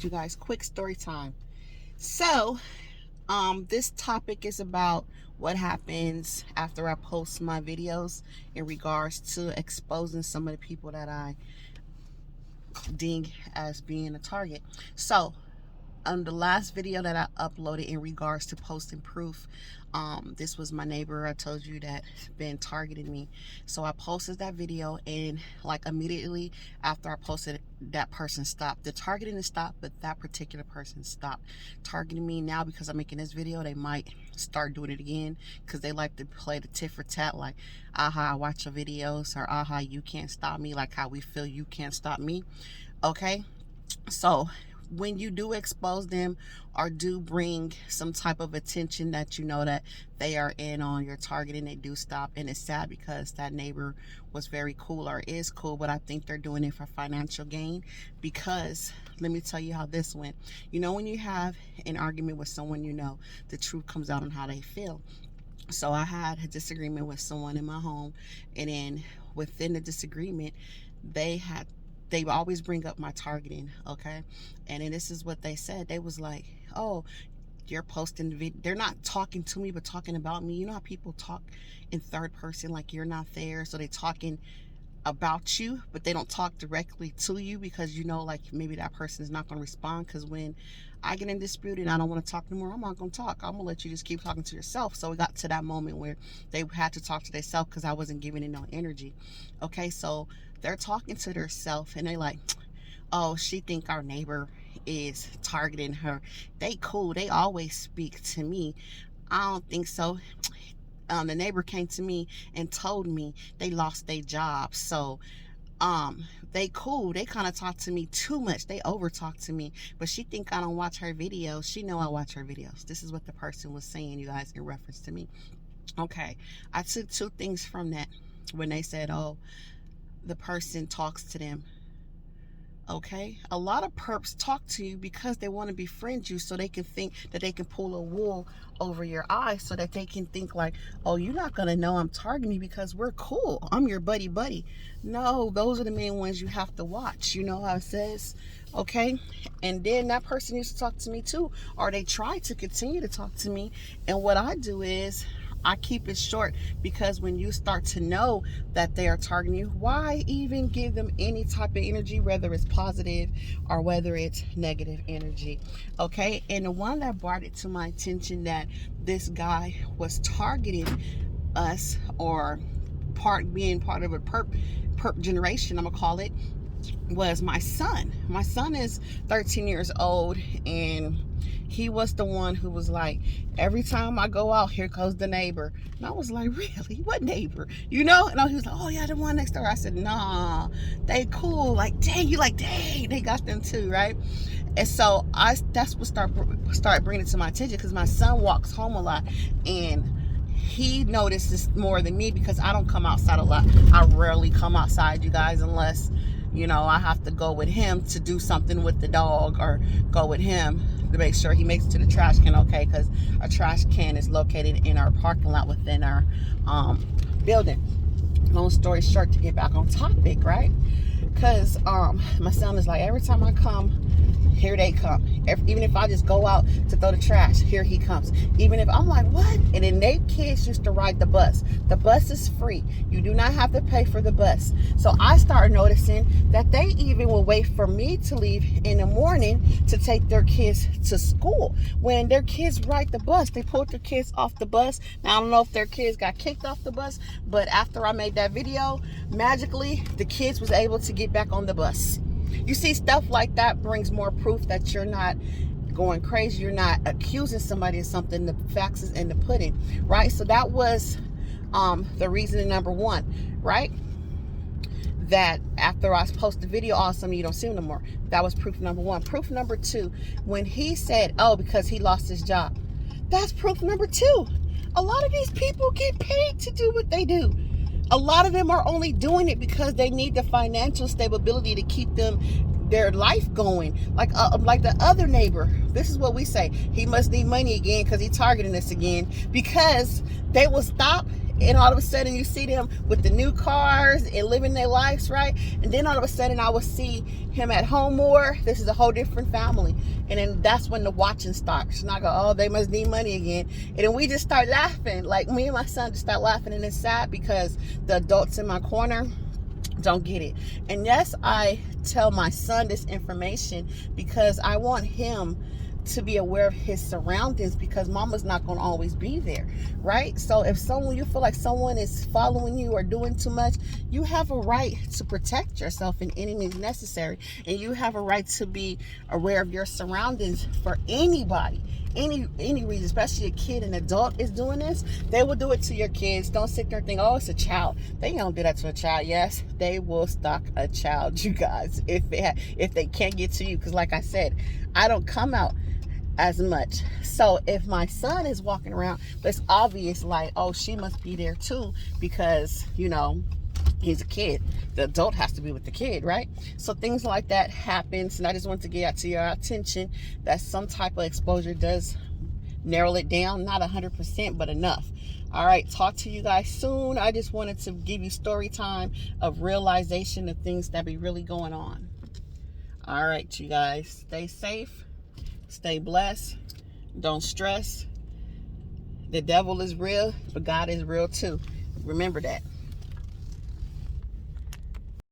you guys. Quick story time. So, this topic is about what happens after I post my videos in regards to exposing some of the people that I ding as being a target. So, on the last video that I uploaded in regards to posting proof, this was my neighbor I told you that been targeting me. So I posted that video, and like immediately after I posted it, that person stopped. The targeting is stopped, but that particular person stopped targeting me. Now because I'm making this video, they might start doing it again because they like to play the tit for tat, like, aha, I watch your videos, or aha, you can't stop me, like how we feel you can't stop me. Okay, so when you do expose them or do bring some type of attention that you know that they are in on your target, and they do stop, and it's sad because that neighbor was very cool or is cool, but I think they're doing it for financial gain. Because let me tell you how this went. You know, when you have an argument with someone, you know the truth comes out on how they feel. So I had a disagreement with someone in my home, and then within the disagreement, they always bring up my targeting, okay? And then this is what they said. They was like, oh, you're posting the video. They're not talking to me, but talking about me. You know how people talk in third person, like you're not there, so they talking about you, but they don't talk directly to you because you know, like, maybe that person is not going to respond. Because when I get in dispute and I don't want to talk anymore, I'm not going to talk. I'm going to let you just keep talking to yourself. So we got to that moment where they had to talk to themselves because I wasn't giving it no energy. Okay, so they're talking to themselves, and they like, oh, she think our neighbor is targeting her. They cool. They always speak to me. I don't think so. The neighbor came to me and told me they lost their job. So they cool. They kind of talk to me too much. They over talk to me, but she think I don't watch her videos. She know I watch her videos. This is what the person was saying, you guys, in reference to me. Okay, I took two things from that when they said, oh, the person talks to them. Okay, a lot of perps talk to you because they want to befriend you, so they can think that they can pull a wool over your eyes, so that they can think like, oh, you're not gonna know I'm targeting you because we're cool, I'm your buddy. No, those are the main ones you have to watch. You know how it says. Okay, and then that person used to talk to me too, or they try to continue to talk to me, and what I do is I keep it short, because when you start to know that they are targeting you, why even give them any type of energy, whether it's positive or whether it's negative energy? Okay, and the one that brought it to my attention that this guy was targeting us, or being part of a perp generation, I'm gonna call it, was my son. My son is 13 years old, and he was the one who was like, every time I go out, here goes the neighbor. And I was like, really? What neighbor? You know? And he was like, oh yeah, the one next door. I said, nah, they cool. Like, dang, you like, dang, they got them too, right? And so that's what started bringing it to my attention, because my son walks home a lot, and he notices more than me because I don't come outside a lot. I rarely come outside, you guys, unless, you know, I have to go with him to do something with the dog, or go with him to make sure he makes it to the trash can okay, because our trash can is located in our parking lot within our building. Long story short, to get back on topic, right? Because my son is like, every time I come, here they come. Even if I just go out to throw the trash, here he comes. Even if I'm like, what? And then their kids used to ride the bus. The bus is free. You do not have to pay for the bus. So I started noticing that they even will wait for me to leave in the morning to take their kids to school. When their kids ride the bus, they pulled their kids off the bus. Now, I don't know if their kids got kicked off the bus, but after I made that video, magically, the kids was able to get back on the bus. You see, stuff like that brings more proof that you're not going crazy. You're not accusing somebody of something. The facts is in the pudding, right? So that was the reason number one, right? That after I post the video, all of a sudden you don't see him no more. That was proof number one. Proof number two, when he said, oh, because he lost his job. That's proof number two. A lot of these people get paid to do what they do. A lot of them are only doing it because they need the financial stability to keep their life going. Like the other neighbor, this is what we say. He must need money again because he's targeting us again, because they will stop And all of a sudden you see them with the new cars and living their lives, right? And then all of a sudden I would see him at home more. This is a whole different family. And then that's when the watching starts. And I go, oh, they must need money again. And then we just start laughing. Like, me and my son just start laughing. And it's sad because the adults in my corner don't get it. And yes, I tell my son this information because I want him to be aware of his surroundings, because mama's not going to always be there, right? So if you feel like someone is following you or doing too much, you have a right to protect yourself in any means necessary. And you have a right to be aware of your surroundings for anybody, any reason, especially a kid, an adult is doing this. They will do it to your kids. Don't sit there and think, oh, it's a child. They don't do that to a child. Yes, they will stalk a child, you guys, if they can't get to you. Because like I said, I don't come out as much. So if my son is walking around, but it's obvious, like, oh, she must be there too, because, you know, he's a kid. The adult has to be with the kid, right? So things like that happens. And I just want to get out to your attention that some type of exposure does narrow it down. Not 100%, but enough. All right, talk to you guys soon. I just wanted to give you story time of realization of things that be really going on. All right, you guys, stay safe. Stay blessed. Don't stress. The devil is real, but God is real too. Remember that.